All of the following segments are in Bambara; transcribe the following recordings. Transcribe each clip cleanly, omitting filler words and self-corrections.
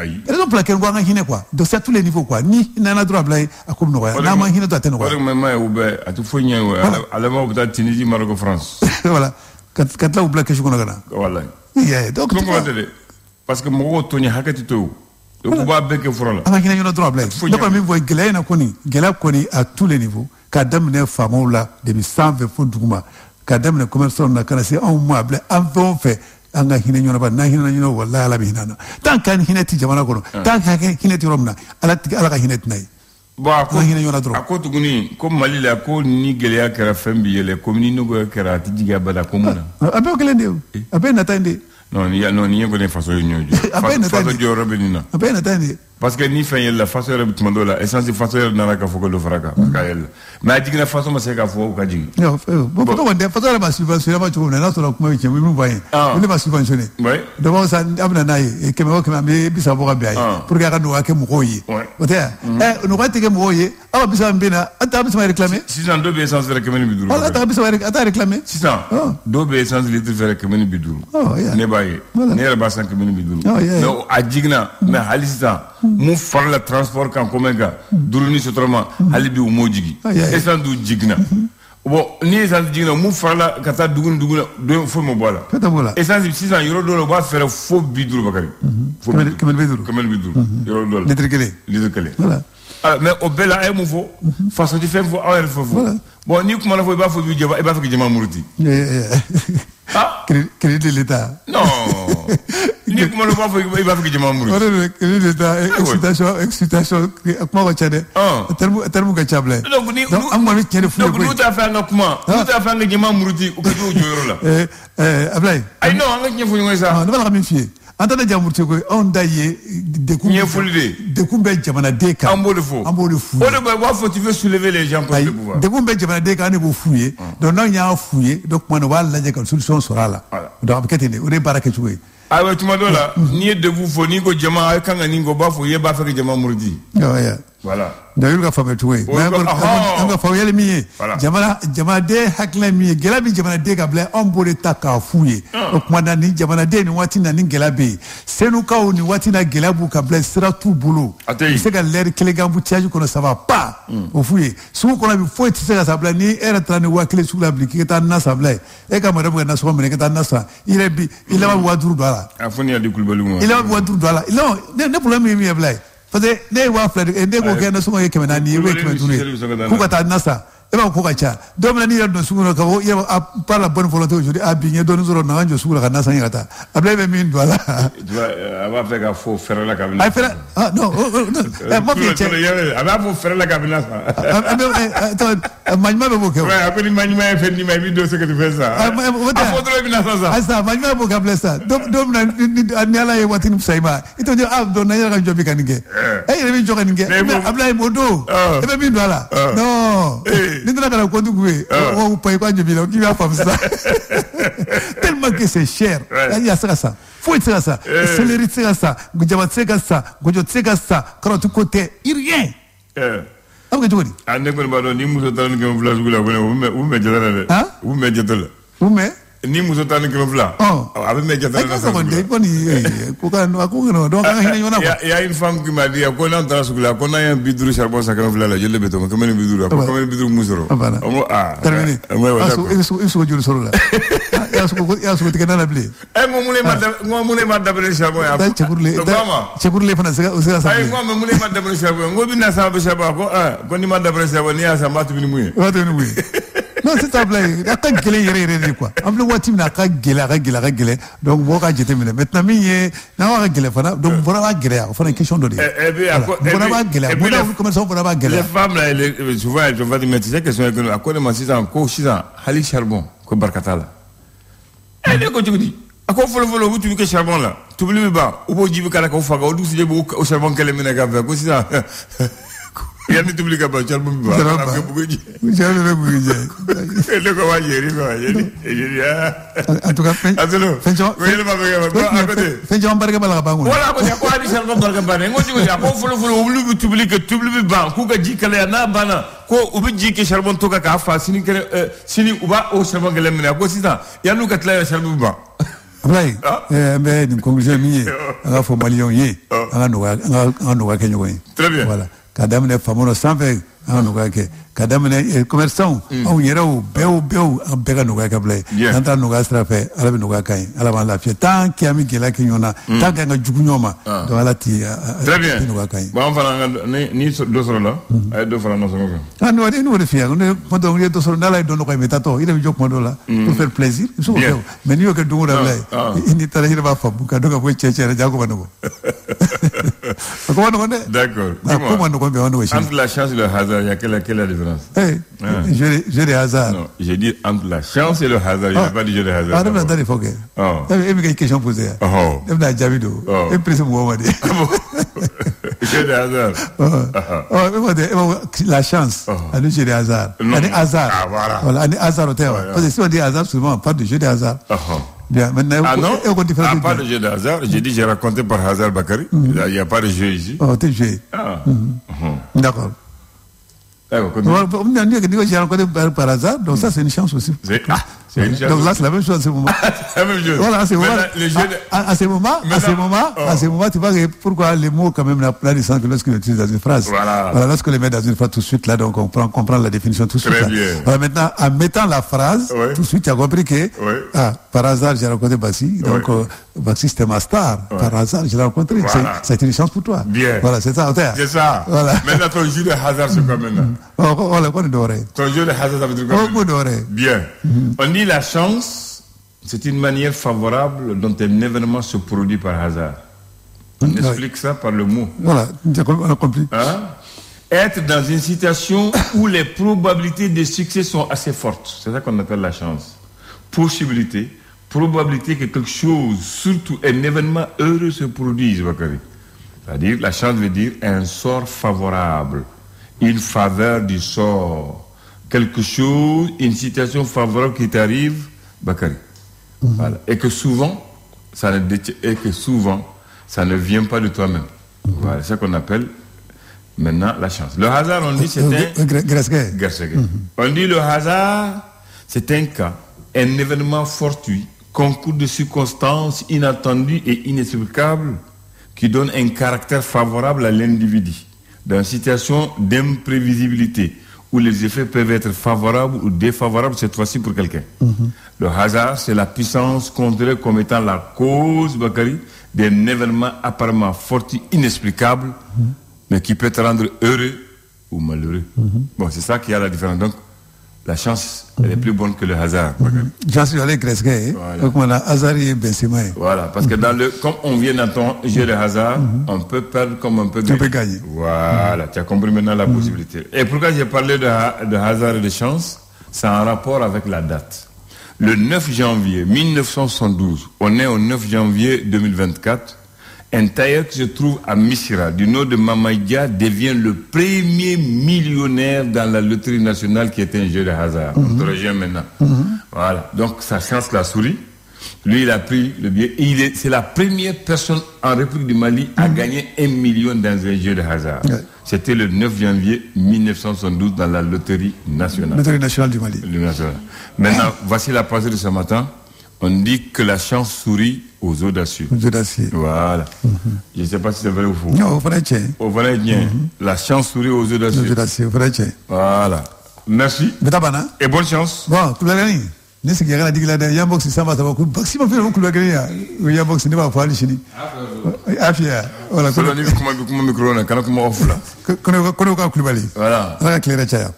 raison pour laquelle on va hiner quoi. Donc c'est à tous les niveaux quoi. Ni nana droit blay à comme nous. Na ma hiner doit tenir quoi. Maman ou ben à tout fois à la mort de Tunisie, Maroc, France. Voilà. Quand là ou blay que je connais là. Voilà. Donc parce que moi Tony hakati to. Donc on va bec frola. Ah hiner yona droit blay. Donc même voit gelay na koni, gelay koni à tous les niveaux. Kadam ne famo là depuis 120 fois douma. Kadam ne commerçant na kana c'est un mois blay en fait. Anga hina nyona ba na hina nyona wallahi ala bihina tan kan hinati jamana kono tan kan hinati romna ala ka hinati nay ba ko hina nyona dro akoto guni ko mali la ko ni geleya kara fembi yele ko ni no go kara tijiga bada ko muna abe o kelende abe na tande non ni ko ne faso nyojo faso jo robinina abe na tande parce que ni fen yella faso re bitmando la essence faso re na ka foko do faraka ka yella ma digna faso ma se ka fo ka jigi non bon ko wonde faso re ma subventionné ma chou na so ko ma che mi voye on ma subventionné ouais donc ça amna nay e ke me ko ma me bisa bo ka bi ay pour que ka do ka mo koyi ote no ka te ke mo koyi aba bisa mbina ata bisa réclamer 600 do be essence re ke meni biduru ata bisa ata réclamer 600 do be essence litre re ke meni biduru ne baye ne re ba 5 meni biduru no ajigna me halisa mu farla transport kan komega duruni sotrama halibi umojigi essence du jigna bon ni essence jigna mu farla kata duguna do fo mo bola essence 600 euro do ba faire fo biduru bakari fo kamel biduru euro do litre kele voilà mais au bela ay mu fo façon di faire fo awel fo bon ni kuma na fo ba fo bi jaba e ba fo jama muruti crédit de l'état non ni kuma no ba fo e ba fo jama muruti crédit de l'état excitation kuma ko chade termu ka chable donc ni am ma chade fu donc nous ta fa nga kuma nous ta fa nga jama muruti o ko joro la ablay ay non nga ñefu ngoy sa no la min fié antana jamurte ko on daye de kumbe jamana deka ambo de fou o de ba faut tu veux soulever les gens pour le pouvoir de kumbe jamana deka ne bo fouiller donc non ya fouiller donc moi no wala je kan solution sera là donc ketene o de baraka chuwe ah ouais tu m'as dit là ni de vous faut ni ko jama kan ni ko ba fo ye ba fa ke jama murdi voilà d'ailleurs ka famé tuwe nga fa yele mi jamana de hakla mi gelabi jamana de ka bla on bo de taka fouiller donc moi ni jamana de ni wati na ni gelabi senu ka ni wati na gelabu ka bla sera tout boulot c'est que l'air que les gambu tiaju kono ça va pas au fouiller sou kono bi faut ti ça bla ni era trani wa kle sou la bliki ta na sa bla e ka madame na so mene ka ta na sa il a wa duru dala afoni adi kulbalu mo il a wa duru dala non ne problème mi bla parce que ne wa fleur e ne ko ke na so ke na ni we ke tuni ku ka ta na sa e ba ko ka cha domna ni do su no ka o ye par la bonne volonté aujourd'hui a bien donné zoro na njo su la na sa ngata abla be min dola va faire ka fo faire la cabine non moi bien che aba fo faire la cabine ça magma be bo ke ouais après magma fait ni ma vidéo ce que tu fais ça a faudrait bien ça ça magma bo ka blessa domna ni ala ye watin sayma ito je do na ya ka jobi kanige e be joga ninge abla modo e be min dola non N'indra kana ko ndugwe o paye kwa njibila ki va faire ça tellement que c'est cher il y a ça faut être ça c'est les rites ça gujaba tseka ça gojo tseka ça quand tu côté rien am que jodi ande ko ba do ni muso tan ke mo village gula ko o me jadala de o me jadala ni muso tan ke mo village abe me jadala ça ko de ko ni ko ka no ko no donc hina yona il y a une femme qui m'a dit ko na tra sugula ko na un bidru charbon ça ke mo village je le beto ko men bidru ko men bidru musoro terminé eso julu solo la ya so te kana bli mo mule ma dabre charbon ya chekurle fana se sa ay mo mule ma dabre charbon ngo bi na sa be charbon ko ni ma dabre charbon ni ya sa ma tu ni muye non c'est ta blague aka gele yere quoi am le wati na ka gele donc bo ka jete mine maintenant mi ye na wa gele fana donc voilà va gele fana question de voilà va gele voilà comment ça voilà va gele les femmes là souvent je vais te mettre cette question que à quoi de 600 ko 600 hali charbon ko barkatala e ko judi ako folo tu que charbon là tu veux ba ou bo jibi kala ko faga o du sije bo o charbon kele mine ka ko 600 ya ni tubli ka ba charbon ba ko bu ji charbon bu ji le ko wa yeri ya en tout cas fenjo barka bala ba ngol wala ko ali charbon barka ba ngoti ko ko folo lu tubli ba ku ka ji kala na bana ko ubi ji ke charbon to ka fa sini uba o charbon kele mine ko 600 ya nu ka tla charbon ba Ablaye mais une conclusion mi nga fo malion yi nga no ga kenyo yi. Très bien. Voilà. Kadam ne famono sanfe nga no ga ke. Kadam ne commerçant au yero beu bega no ga ka Ablaye. Nanta no ga strafe ala no ga kai. Ala ma la fie tant ki ami gela kenyona tant nga jugu nyoma. Donc ala ti très bien. Bon on va ni do soro la ay do fara no so ko. Ah no de fie on podo ngi do soro dala do no ko metato ida mi jok modo la pour faire plaisir. So mais ni que do Ablaye. Ini tara hira ba fabu ka do ka ko cheche jago banoko. D'accord. Entre la chance et le hasard, il y a quelle la différence? Jeu de hasard. Non, j'ai dit entre la chance et le hasard, il n'y a pas de jeu de hasard. Ah, non, il faut que. Il y a une question posée. Il y a Javido. Il y a une question posée. Jeu de hasard. La chance. Le jeu de hasard. Un hasard. Voilà, un hasard au terme. Parce que si on dit hasard, souvent on parle de jeu de hasard. Bien, maintenant, pas de jeu de hasard. J'ai dit, j'ai raconté par hasard Bakary. Il n'y a pas de jeu ici. Oh, t'es joué. D'accord. J'ai rencontré par hasard, donc ça c'est une chance aussi. C'est une chance. Donc là c'est la même chose à ce moment. La même chose. Voilà, à ce moment, tu vois pourquoi les mots quand même la différence que lorsqu'on utilise dans une phrase. Voilà, lorsqu'on les met dans une phrase tout de suite là, donc on comprend la définition tout de suite. Très bien. Voilà, maintenant, en mettant la phrase, tout de suite tu as compris que par hasard j'ai rencontré Bassi, donc Bassi c'était ma star. Par hasard je l'ai rencontré. Ça a été une chance pour toi. Bien. Voilà, c'est ça. C'est ça. Voilà. Maintenant ton jeu de hasard c'est quoi maintenant? Ton jeu de hasard ça veut dire quoi? Bien. On dit la chance, c'est une manière favorable dont un événement se produit par hasard. On explique ça par le mot. Voilà, on a compris. Être dans une situation où les probabilités de succès sont assez fortes. C'est ça qu'on appelle la chance. Possibilité, probabilité que quelque chose, surtout un événement heureux se produise, Bakary. C'est-à-dire, la chance veut dire un sort favorable, une faveur du sort. Quelque chose, une situation favorable qui t'arrive, Bakary. Voilà. Et que souvent, ça ne vient pas de toi-même. Voilà, c'est ça qu'on appelle maintenant la chance. Le hasard, on dit c'est un... On dit le hasard, c'est un cas, un événement fortuit, concours de circonstances inattendues et inexplicables qui donne un caractère favorable à l'individu dans une situation d'imprévisibilité, où les effets peuvent être favorables ou défavorables, cette fois-ci pour quelqu'un. Le hasard, c'est la puissance considérée comme étant la cause, Bakary, d'un événement apparemment fortuit, inexplicable, mais qui peut te rendre heureux ou malheureux. Bon, c'est ça qui a la différence. Donc, la chance, elle est plus bonne que le hasard. J'en suis allé Gresquet, donc on a hasard et Benzema. Voilà, parce que comme on vient d'entendre jeu de hasard, on peut perdre comme on peut gagner. Voilà, tu as compris maintenant la possibilité. Et pourquoi j'ai parlé de hasard et de chance? C'est en rapport avec la date. Le 9 janvier 1972, on est au 9 janvier 2024, un tailleur qui se trouve à Missira, du nom de Mamaïdia, devient le premier millionnaire dans la loterie nationale qui est un jeu de hasard. On te rejoint maintenant. Voilà. Donc, sa chance la souris. Lui, il a pris le billet. C'est la première personne en République du Mali à gagner 1 million dans un jeu de hasard. C'était le 9 janvier 1972 dans la loterie nationale. Loterie nationale du Mali. Maintenant, voici la pensée de ce matin. On dit que la chance sourit aux audacieux. Aux audacieux. Voilà. Je ne sais pas si c'est vrai ou faux. Non, au vrai tien. Au vrai tien. La chance sourit aux audacieux. Aux audacieux, au vrai tien. Voilà. Merci. Et bonne chance. Bon, tu l'as gagné. Ne sais pas si tu as Yambox, ça va beaucoup. Si tu as beaucoup de gagné, Yambox n'est pas pour aller chez nous. Afia. Voilà. Comment micro, quand on m'offre là. Comment on va aller. Voilà. On va éclairer Chaya.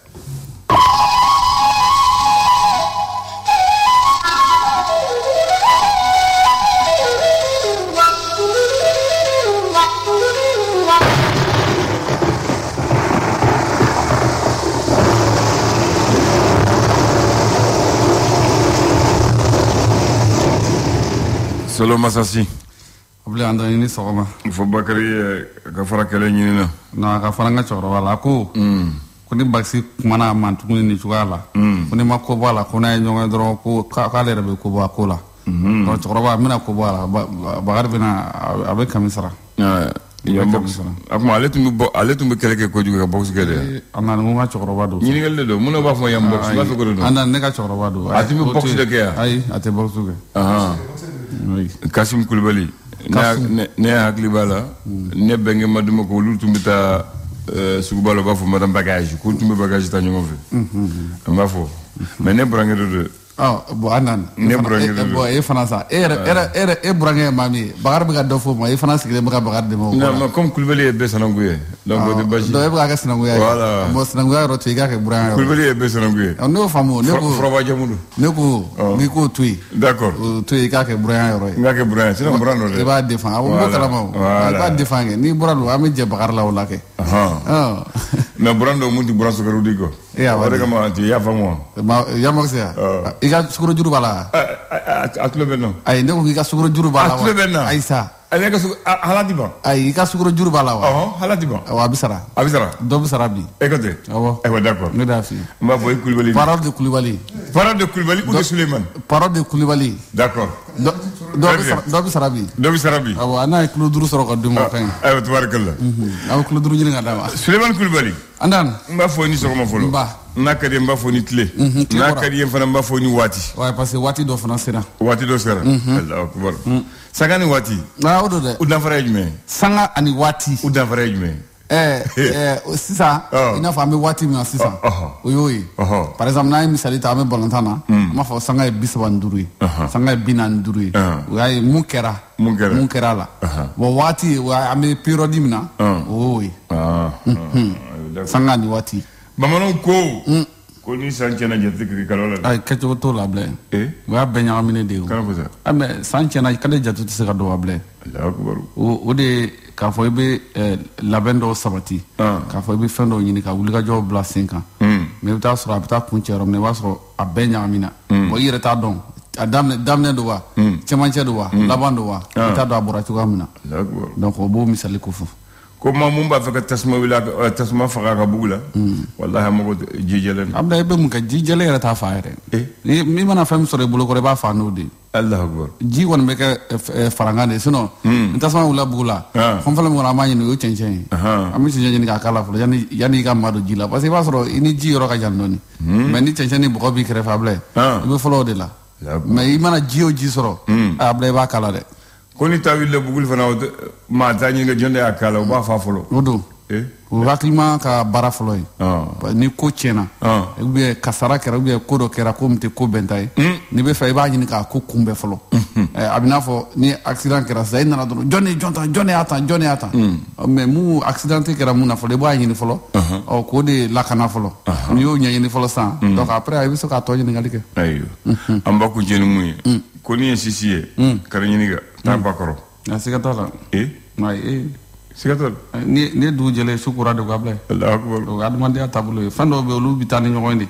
Solo Masasi. Obli anda ini sokoma. Fo Bakary ka fara kele nyini na. Na ka fara nga choro wala ko. Ko ni baksi mana man tukuni ni chugala. Ko ni makko bala ko na nyonga dro ko ka le rebe ko ba ko la. No choro ba mina ko bala ba gar bina abe kamisara. Ya box. Akuma ale tumbe kele ke ko juga ka box kele. Ana nga choro ba do. Nyini gelle do muno ba fo yam box ba fe ko do. Ana ne ka choro ba do. Ati mi box de ke ya. Ai ate box ke. Kasim Koulibaly ne hakli bala ne benge maduma ko lu tumita sugu balo ba fo madame bagage ko tumbe bagage ta ñongo fe ma fo mais ne brangue de bon anan ne brangue de bon e fana sa e brangue mami bagar be ga do fo ma e fana sigile bagar bagar de mo non mais comme Koulibaly e be sananguye donc de baji do e bagar sananguye voilà mo sananguye ro tiga ke brangue Koulibaly e be sananguye no famu ne ko froba jamudu ne ko mi ko tui d'accord tui ka ke brangue ro nga ke brangue c'est brangue e ba défend abo mo kala mo ba défend ni brando ami je bagar la wala ke mais brando mundi brando ko rudi ko ya wa daga ma ti ya famo ya mo sia iga sukuro juru bala atlo benno ay ne ko iga sukuro juru bala atlo benno ay sa ale ka halati ba ay iga sukuro juru bala wa halati ba wa bisara do bisara bi écoutez d'accord ne da fi ma boy Koulibaly parole de Koulibaly ou de Souleymane parole de Koulibaly d'accord do bisara bi awa ana kilo duru soro ko dum tan ay tabarakallah aw kilo duru ni nga dama Souleymane Koulibaly andan mba fo ni soko ma folo nakadi mba fo ni tle nakadi fana mba fo ni wati ouais parce que wati do fana sera Allahu akbar sagani wati odo de udan fara jume sanga ani wati udan fara jume sisa ina fa me wati mi sisa oyoyi par exemple na misali ta me bolantana ma fa sanga e bisaba nduru sanga e bina nduru ouais munkera la bo wati wa ame periodi mina oyi sanga ni wati bamanon ko ni sanchena jette ki kalola ay kacho to la ble wa benya amine de kana ko sa ame sanchena kada jatu ti se ka do ble Allahu akbar o de ka fo be labendo sabati ka fo be fendo nyini ka wuli ka jo bla 5 ans mais ta sura ta kunchero me wasro a benya amina bo yire ta don damne do wa chemanche do wa labando wa ta do abura chuga amina Allahu akbar donc o bo misali ko fu ko ma mum ba faka tasma wila tasma faga ka bugula wallahi amago jijelen abda be mun ka jijele era ta faare mi mana fam sore bulo ko ba fa no de Allahu akbar ji won be ka farangane sino tasma wila bugula fam fam wala ma ni o chenchen ami ci jeni ka kala fu yani ka mado jila parce que ba soro ini ji ro ka jandoni mais ni chenchen ni bugo bi kre fable be folo de la mais imana ji o ji soro abda ba kala de koni tawille bugul fana ma tani nga jonde akala ba fa folo odo wakilima ka bara folo ni ko tiena be kasara kera be ko do kera ko mte ko bentay ni be fay ba ni ka ko kumbe folo abina fo ni accident kera zay na do jone ata mais mu accident kera mu na folo ba ni folo o ko de lakana folo ni yo nyani folo sa donc après ay biso ka to ni ngalike ayo amba ko jeni muy ko ni sisiye kara ni ga ta bakoro asikatala mai sigatol ni du jele sukura de gable Allahu akbar do admande atabulo fando be lu bitani nyogondi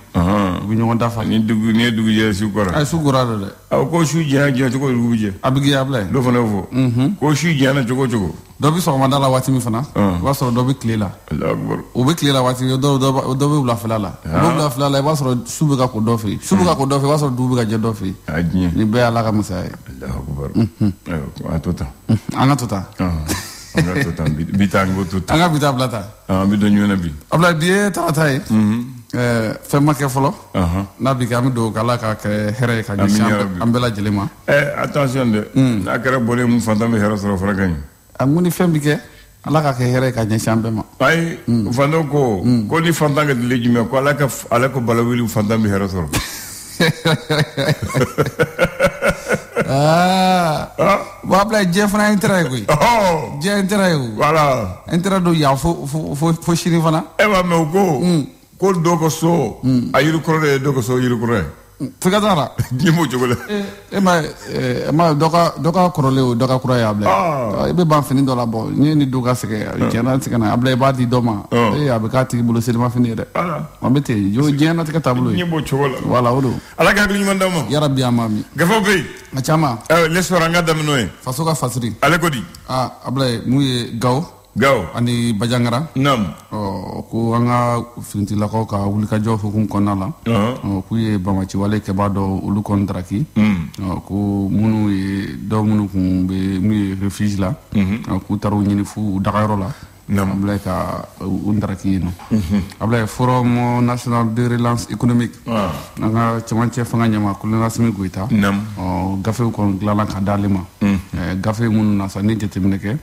bi nyogon dafa ni dugu jele sukura ay sukura de aw ko shuji ha je ko rubu je abigi able do fana fo ko shuji na jogo do bi so mandala wati mi fana wa so do bi klela Allahu akbar o bi klela wati do bi bla flala wa so subu ka ko do fi wa so du bi ka je do fi ni be ala ka musay Allahu akbar ayo atota anatota bitango tuta anga bita blata bi do nyona bi abla biye taratay fema ke folo na bi kam do kala ka ke here ka ni ambela jelema attention de na kara bole mu fantame hero soro fragani amuni fembi ke ala ka ke here ka ni chambe ma ay fando ko ni fantanga de lejume ko ala ko balawili fantame hero soro wabla jefna intérêt koy je intérêt voilà intérêt do ya fo shiri fana wa me ko do ko so ayiru korre do ko so yiru korre tugadara dimo jogole ma doka korole o doka kura ya abla e be ban fini do la bo ni doka seke jena tika na abla ba di doma abika ti bulo selma fini de ma bete yo jena tika tablo ni bo chogola wala odo ala ga ñu mandama ya rabbi amami gafo be achama le soranga dam noy fasoka fasri ale ko di abla muye gaw ani bajangara nam ko anga finti la ko ka wuli ka jo hukum konala ku ye bamaci wale ke ba do ulu kontraki ko munu ye do munu ku be mu refuge la ku taru nyini fu dakaro la ablaye ka undaraki no ablaye forum national de relance économique nga chamanche fanga nyama kulina simi goita gafe ko glala ka dalima gafe mun na sa ni jetemne ke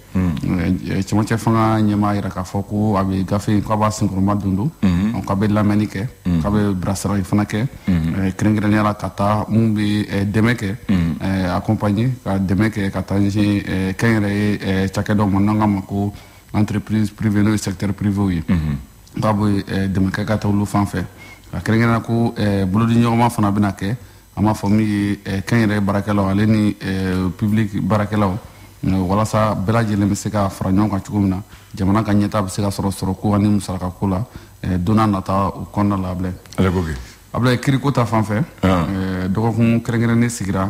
chamanche fanga nyama ira ka foku abi gafe ko ba singro madundu on ka be lamanike ka be brasserie fana ke krengren la kata mumbi demeke accompagner ka demeke ka tanji kenre chakedo monanga mako entreprise privée no secteur privé oui babo demeke ka tawlu fanfe ka krengren ko bulodi nyoma fana binake ama fomi kenre barakelo aleni public barakelo wala sa belaje le misika franyon ka chugumna jamana ka nyeta be sika soro ko ani musaka kula dona nata o konna lable ala gogi abla kiriko ta fanfe dogo kun krengren sigira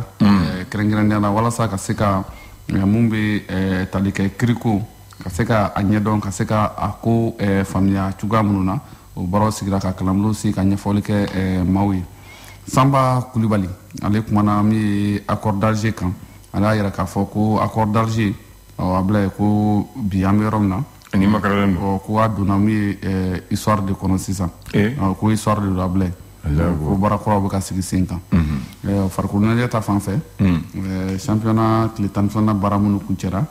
krengren na wala sa ka sika mumbe talike kiriko ka sika anyedon ka sika ako famia chugamununa o baro sigira ka kalamlo si ka nyafolike mawi Samba Koulibaly ale kumana mi accord d'Alger kan ala yara ka fɔ ko accord d'Alger abla ko bi ameromna ni makaralen ko aduna mi histoire de kono sisan ko histoire de abla ko barakoro ka sigi senkan farkuna ta fanfɛ championnat cletan fana baramunu kuncera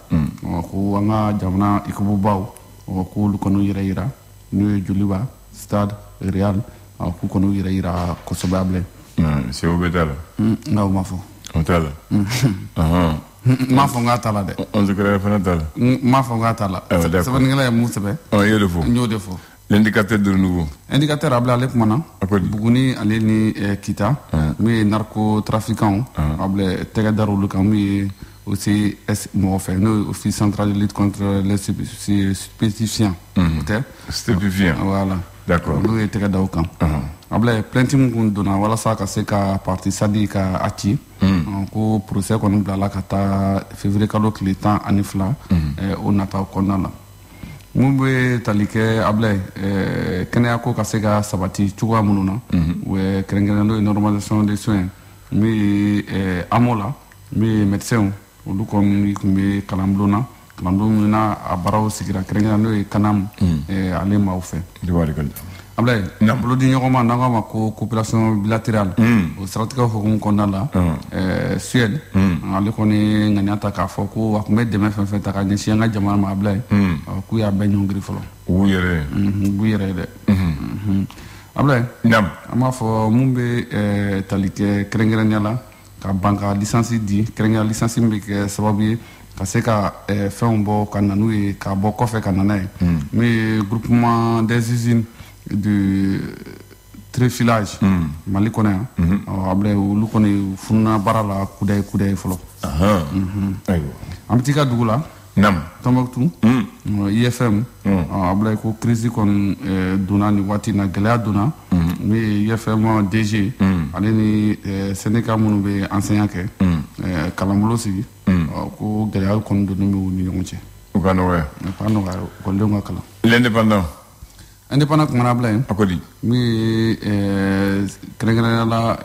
ko anga jamana ikubu baw ko lu kono yira ni juliba stade real ko kono yira ko sobable c'est au bétal non ma fo on tala ma fo ngata de on se crée fana tala ma fo ngata la c'est pas ngala musebe yo defo ño defo l'indicateur de renouveau indicateur abla lek mana buguni ale ni kita mi narcotrafiquant abla tega darulu kam mi aussi mo fait no office central de lutte contre les stupéfiants stupéfiants voilà d'accord no tega daw kam abla plainte mun dona wala sa ka se ka parti sadi ka ati ko procès ko nubla la kata février kalo klitan anifla o nata konala mumbe talike abla kenya ko ka se ka sabati chuwa mununa we krengeno normalisation des soins mi amola mi médecin olu ko mi kumbe kalamblona na abaraw sigira krengeno kanam ale mawfe diwari kan abla bolo di ñogoma nangama ko coopération bilatérale o stratégie hokum konala Suède ale ko ni nganyata ka fo ko akme deme fe ta ka ni nga jamana ma abla ku ya be ñongri folo bu yere de abla nam ama fo mumbe talike krengrenela ka banka licence di krengrenela licence mbi ke sababu ka se ka fɛnw bɔ ka nanu ye ka bɔ kɔfɛ ka nana ye mais groupement des usines de tréfilage mali kɔnɔ yan abla olu kɔni fununa baara la kudaye fɔlɔ an bɛ t'i ka dugu la Tombouctou IFM abla ko crise kɔni donna ni waati na gɛlɛya donna mi IFM DG ale ni syndicat minnu bɛ enseignant kɛ kalanbolo sigi ko gɛlɛya kɔni donna ni ɲɔgɔn cɛ u ka nɔgɔya ekɔlidenw ka kalan indépendant kumana abla yen akodi mi kɛrɛnkɛrɛnnenya la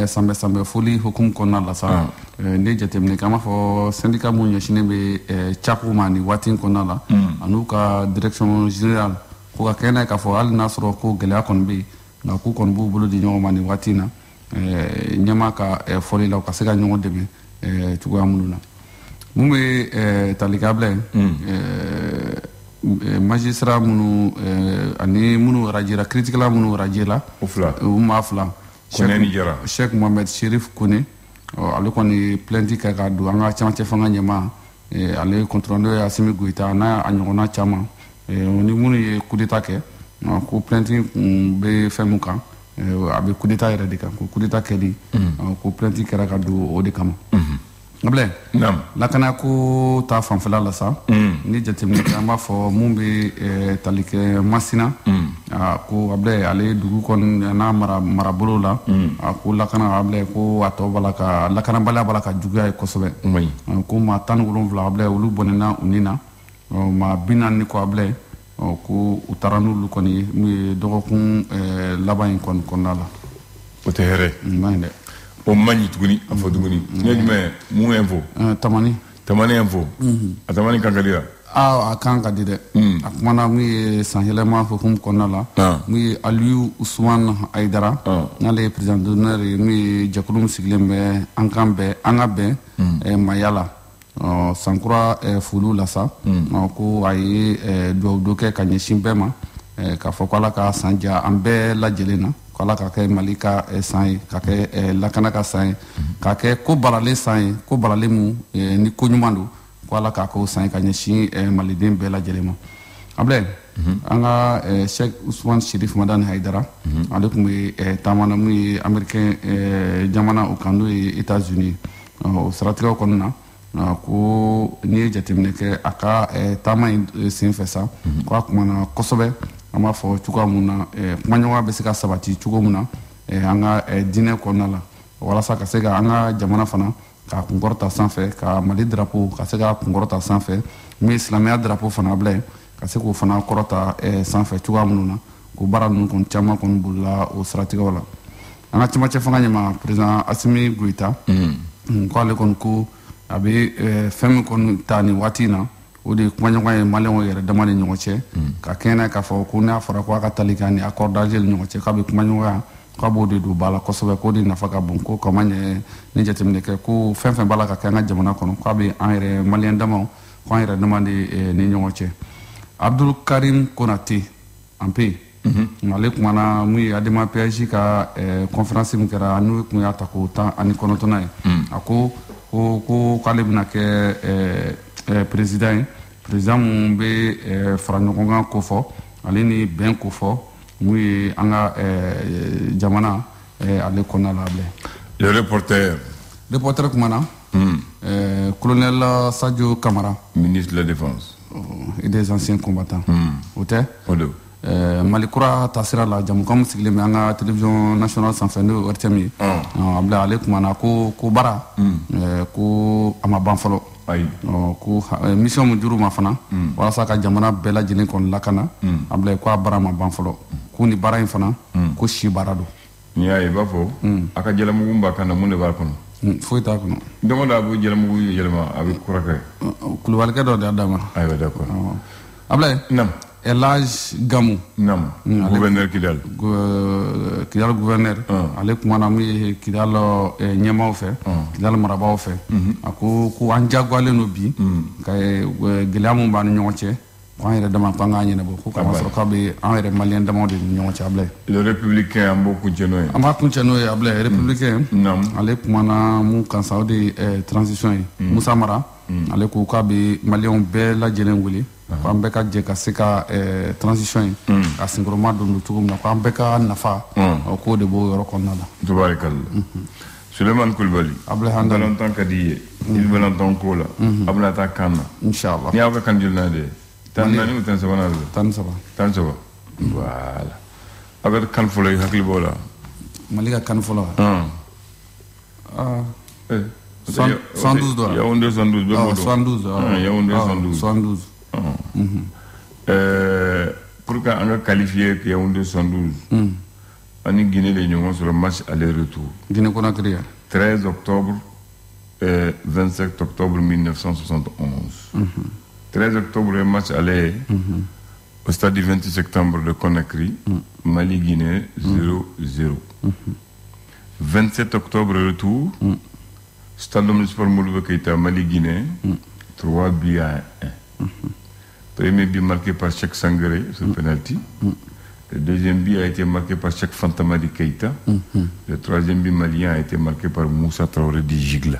sanbɛ foli hukumu kɔnɔna la sa ne jateminɛ k'an b'a fɔ syndicat mun ɲɛsinnen bɛ caku ma ni waati kɔnɔna la an'u ka direction générale ko ka kɛ n'a ye k'a fɔ hali n'a sɔrɔ ko gɛlɛya kɔni bɛ yen nka k'u kɔni b'u bolo di ɲɔgɔn ma nin waati in na ɲɛma ka fɔli la u ka se ka ɲɔgɔn dɛmɛ cogoya minnu na mun bɛ talika abla yen magistrat minnu ani minnu rajira criticala minnu rajira u ma fila Cheikh Mohamed Sherif Kone ale kɔni plainte kɛ ka don an ka camancɛ fanga ɲɛma ale contrôleur Assimi Goïta n'a a ɲɔgɔnna caman ni minnu ye coup d'état kɛ ko plainte kun bɛ fɛn min kan a bɛ coup d'état yɛrɛ de kan ko coup d'état kɛli ko plainte kɛra ka don o de kama abla lakana ko ta fanfɛla la sa ni jateminɛ kɛ an b'a fɔ mun bɛ tali kɛ Masina ko abla ale dugu kɔni n'a marabolo la ko lakana abla ko a tɔ b'a la ka lakanabaliya b'a la ka juguya ye kosɛbɛ ko maa 17 abla olu bɔnɛna u ni na maa 40 ko abla ko u taara n'olu kɔni mun ye dɔgɔkun laban in kɔni kɔnɔna la o tɛ hɛrɛ man ɲi dɛ o man ɲi tuguni a fɔ tuguni ne jumɛn mun info tamani info a tamani kan ka di a kan ka di dɛ a kumana mun ye san yɛlɛma hukumu kɔnɔna la mun ye Aliyu Usman Aidara n'ale ye président d'honneur ye mun ye jɛkulu min sigilen bɛ an ka bɛn maya la sankura foliw la sa ko a ye dugawu kɛ ka ɲɛsin bɛɛ ma k'a fɔ ko Ala ka san diya an bɛɛ lajɛlen na ko Ala ka kɛ Mali ka san ye ka kɛ lakana ka san ye ka kɛ ko balalen san ye ko balalen mun ni ko ɲuman don ko Ala k'a k'o san ye ka ɲɛsin maliden bɛɛ lajɛlen ma Ablaye an ka Cheikh Ousmane Chérif Madani Haidara ale tun bɛ taamana mun ye américain jamana o kan n'o ye États-Unis o siratigɛw kɔnɔna na ko n'i ye jateminɛ kɛ a ka taama in senfɛ sa ko a kumana kosɛbɛ an b'a fɔ cogoya mun na kumaɲɔgɔnya bɛ se ka sabati cogo mun na an ka diinɛ kɔnɔna la walasa ka se ka an ka jamana fana k'a kunkɔrɔta sanfɛ ka Mali drapeau ka se ka kunkɔrɔta sanfɛ min ye silamɛya drapeau fana Ablaye ka se k'o fana kɔrɔta sanfɛ cogoya minnu na ko baara ninnu kɔni caman kɔni bolila o siratigɛw la an ka cɛmancɛ fanga ɲɛma président Assimi Goïta ko ale kɔni ko a bɛ fɛn min kɔni ta nin waati in na o de ye kumaɲɔgɔn ye maliyɛnw yɛrɛ dama ni ɲɔgɔn cɛ ka kɛɲɛ n'a ye k'a fɔ ko n'a fɔra ko a ka tali kɛ ani accordage ni ɲɔgɔn cɛ k'a bɛ kumaɲɔgɔnya k'a b'o de don ba la kosɛbɛ k'o de nafa ka bon ko kama ɲɛ ni jateminɛ kɛ ko fɛn fɛn b'a la ka kɛ an ka jamana kɔnɔ k'a bɛ an yɛrɛ maliyɛn damaw k'an yɛrɛ dama de ni ɲɔgɔn cɛ Abdul Karim Konate an pe ale kumana mun ye Adema PAJ ka conférence min kɛra n'o kun y'a ta k'o 19 ye a ko k'ale bɛna kɛ président ye président mun bɛ fara ɲɔgɔn kan ko fɔ ale ni bɛn ko fɔ mun ye an ka jamana ale kɔnɔna la Ablaye. Le reporter kumana colonel Sadio Kamara ministre de la défense et des anciens combattants o tɛ Mali kura taasira la jamukan min sigilen bɛ an ka télévision nationale sanfɛ n'o ye RTM ye Ablaye ale kumana ko baara ko a ma ban fɔlɔ ko mission min dir'u ma fana walasa ka jamana bɛɛ lajɛlen kɔni lakana Ablaye ko a baara ma ban fɔlɔ ko ni baara in fana ko si baara don n'i y'a ye i b'a fɔ a ka jalamugu b'a kan na mun de b'a kɔnɔ foyi t'a kɔnɔ don o don a bɛ jalamugu yɛlɛma a bɛ kura kɛ kulubalikɛ dɔ de y'a d'a ma ayiwa d'accord Ablaye Elhaj Gamou gouverneur Kidal gouverneur ale kumana mun ye Kidal ɲɛmaaw fɛ Kidal marabaaw fɛ a ko an jagoyalen don bi ka gɛlɛya mun b'an ni ɲɔgɔn cɛ ko an yɛrɛ dama k'an k'a ɲɛnabɔ ko k'a sɔrɔ k'a bɛ an yɛrɛ maliyɛn damaw de ni ɲɔgɔn cɛ Ablaye. Le républicain an b'o kuncɛ n'o ye. An b'a kuncɛ n'o ye Ablaye républicain ale kumana mun kan sa o de ye transition ye Musa Mara ale ko k'a bɛ maliyɛnw bɛɛ lajɛlen wele ko an bɛɛ ka jɛ ka se ka transition ye ka senkɔrɔma don cogo min na ko an bɛɛ ka nafa k'o de b'o yɔrɔ kɔnɔna la. Tubaarikala. Suleiman Kulibali. Ablaye Handal. Valentin ka di ye. Il Valentin ko la. a bɛna taa kan na. Inchallah. N'i y'aw ka kan joli n'a de ye. 14 ou 17 17. 17. Voilà. A bɛ kan fɔlɔ i hakili b'o la. Mali ka kan fɔlɔ wa. 112 dɔrɔn. Yaoundé 112 bɛɛ b'o dɔn. 112. Yaoundé 112. 112. Pour qu'an ka qualifier Yaoundé 112. Ani Guinée de ɲɔgɔn sɔrɔ match aller-retour. Guinée Conakry. 13 octobre 27 octobre 1971. 13 octobre, match aller au stade du 28 septembre de Conakry, Mali-Guinée 0-0. 27 octobre, retour, stade municipal Moulouba Keïta, Mali-Guinée 3-1. Premier but marqué par Cheikh Sangaré, ce penalty. Le deuxième but a été marqué par Cheikh Fantamadi Keïta. Le troisième but malien a été marqué par Moussa Traoré di Jigla.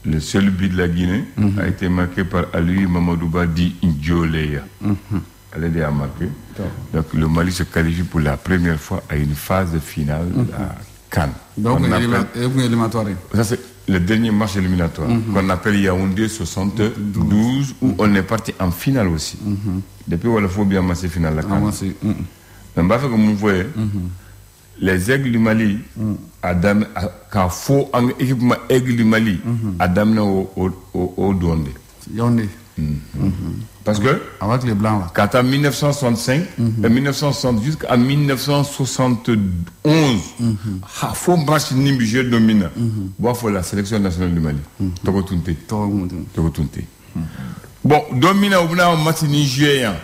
Le seul but de la Guinée a été marqué par Aliou Mamadouba di Ndjoleya. Elle a marqué. Donc le Mali se qualifie pour la première fois à une phase finale à Cannes. Donc éliminatoire. Ça c'est le dernier match éliminatoire qu'on appelle Yaoundé 72 où on est parti en finale aussi. Depuis on a fait bien match final la Cannes. Mais bah fait comme vous voyez. Les aigles du Mali, Adam, quand faut un équipement aigle du Mali, Adam au Douandé. Yaoundé. Parce que, avec les blancs là. Quand en 1965, 1960 jusqu'à 1971, faut marcher ni budget domine. Bon, faut la sélection nationale du Mali. Togo Tunte. Bon, domina ou un match nigérien.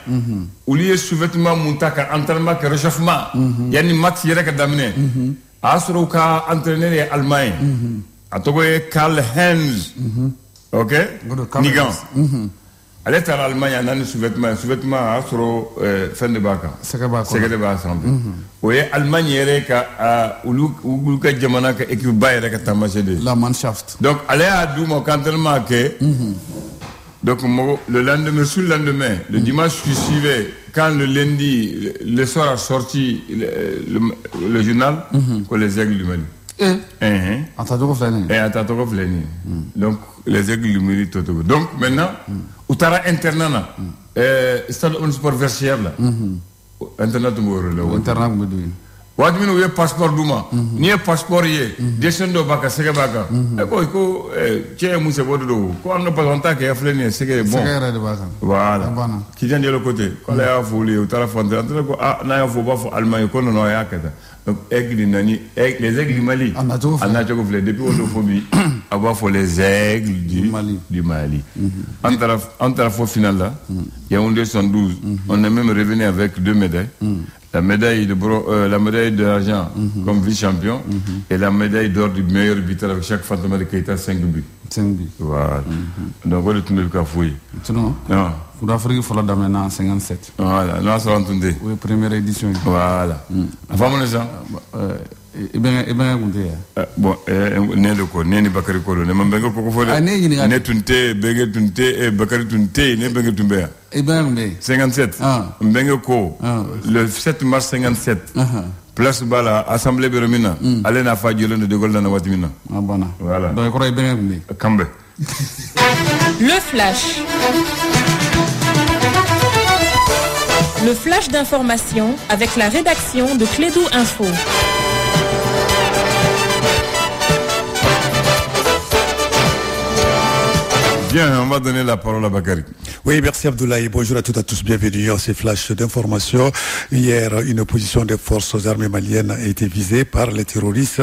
Où il y a sous-vêtements montaka, entraînement, réchauffement. Il y a une match qui est d'amener. Asroka entraîneur allemand. A Togo Karl-Heinz. Ok? Nigan. Elle est en Allemagne, elle a un sous-vêtement. Sous-vêtement, Asro, fin de Baka. C'est que Baka. Oui, Allemagne, Uluka Jamanaka, équipe Bayer, Tamasede. La Mannschaft. Donc, elle est à Douma, quand elle marquait. Donc, le lendemain, sur le lendemain, le dimanche qui suivait, quand le lundi, le soir a sorti le journal, que les aigles du Mali. Donc, les aigles du Mali, donc, maintenant, Outara Internana, stade on sport versiable. Internat Wadmin ou passeport d'Ouma, ni passeport yé, descendo baka, sega baka. Eko, tiens, mousse bodo, quoi, on n'a pas longtemps qu'il a fléné, c'est bon. Voilà. Qui vient de l'autre côté. Quand il a voulu, ou t'as fondé, ah, n'a pas pour Allemagne, qu'on en a yakata. Donc, les aigles du Mali, on a toujours voulu, depuis l'autophobie, avoir pour les aigles du Mali. Entre la fois finale là, il y a un 212, on est même revenu avec 2 médailles. La médaille de l'argent comme vice-champion et la médaille d'or du meilleur buteur avec chaque Fantôme de Keita 5 buts. 5 buts. Voilà. Donc, on va tout le cas fouiller. Non. Pour l'Afrique, il faut la dame en 57. Voilà, là, ça va entendre. Oui, première édition. Voilà. Avant ça. Bon, né de quoi, né Bakary Kolo, né Mambengo Kokofole, né Tunte, Bege Tunte, et Bakary Tunte, né Bege Tumbea. 57. Mbengo Ko, le 7 mars 57. Place Bala, Assemblée Beromina, Alena Fadjolon de Gaulle dans la Watimina. Ah bon. Voilà. Donc, il y a Kambe. Le flash. Le flash d'information avec la rédaction de Clédou Info. Bien, on va donner la parole à Bakary. Oui, merci Abdoulaye. Bonjour à toutes et à tous. Bienvenue à ces flashs d'information. Hier, une opposition des forces armées maliennes a été visée par les terroristes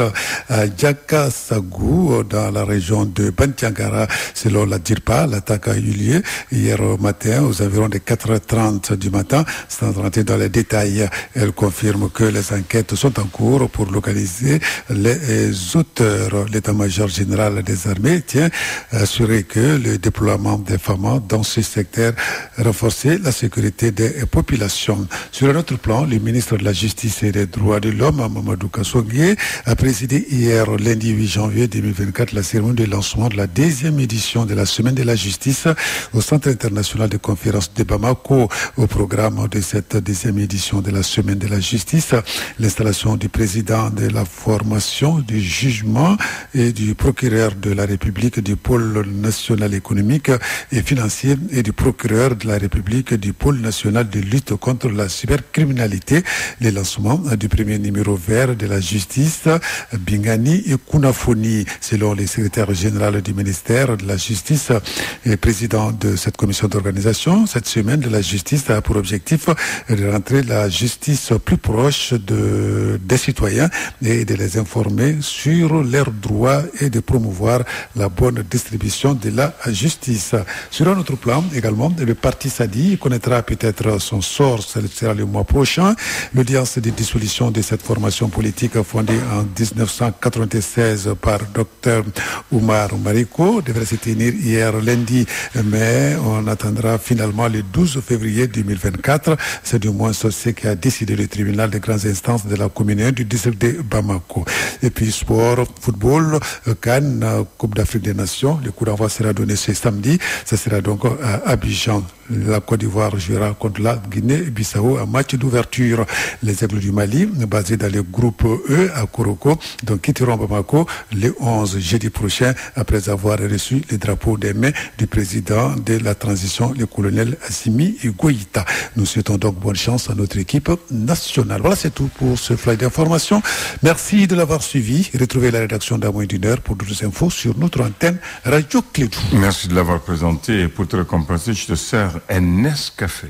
à Djaka Sagou, dans la région de Bantiangara. Selon la DIRPA, l'attaque a eu lieu hier matin aux environs de 4h30 du matin. Sans rentrer dans les détails, elle confirme que les enquêtes sont en cours pour localiser les auteurs. L'état-major général des armées tient à assurer que le déploiement des FAMA dans ce secteur renforcer la sécurité des populations. Sur un autre plan, le ministre de la Justice et des Droits de l'Homme, Mamadou Kassongué, a présidé hier, lundi 8 janvier 2024, la cérémonie de lancement de la 2e édition de la Semaine de la Justice au Centre international de conférence de Bamako. Au programme de cette 2e édition de la Semaine de la Justice, l'installation du président de la formation, du jugement et du procureur de la République, du pôle national économique et financier et du procureur de la République du pôle national de lutte contre la cybercriminalité, le lancement du premier numéro vert de la justice, Bingani et Kunafoni, selon le secrétaire général du ministère de la Justice et président de cette commission d'organisation. Cette semaine de la justice a pour objectif de rentrer la justice plus proche des citoyens et de les informer sur leurs droits et de promouvoir la bonne distribution de la justice. Sur un autre plan, également, le parti Sadi connaîtra peut-être son sort, ce sera le mois prochain. L'audience de dissolution de cette formation politique fondée en 1996 par Dr Oumar Mariko devrait se tenir hier lundi, mais on attendra finalement le 12 février 2024. C'est du moins ce qu'a décidé le tribunal de grandes instances de la commune du district de Bamako. Et puis sport, football, Cannes, Coupe d'Afrique des Nations. Le coup d'envoi sera donné ce samedi. Ça sera donc à Abidjan. La Côte d'Ivoire jouera contre la Guinée-Bissau un match d'ouverture. Les Aigles du Mali, basés dans le groupe E à Koroko, donc quitteront Bamako le 11 jeudi prochain après avoir reçu les drapeaux des mains du président de la transition, le colonel Assimi Goïta. Nous souhaitons donc bonne chance à notre équipe nationale. Voilà, c'est tout pour ce flash d'information. Merci de l'avoir suivi. Retrouvez la rédaction d'à moins d'une heure pour d'autres infos sur notre antenne Radio Clédou. Merci de l'avoir présenté et pour te récompenser, je te sers un Nescafé.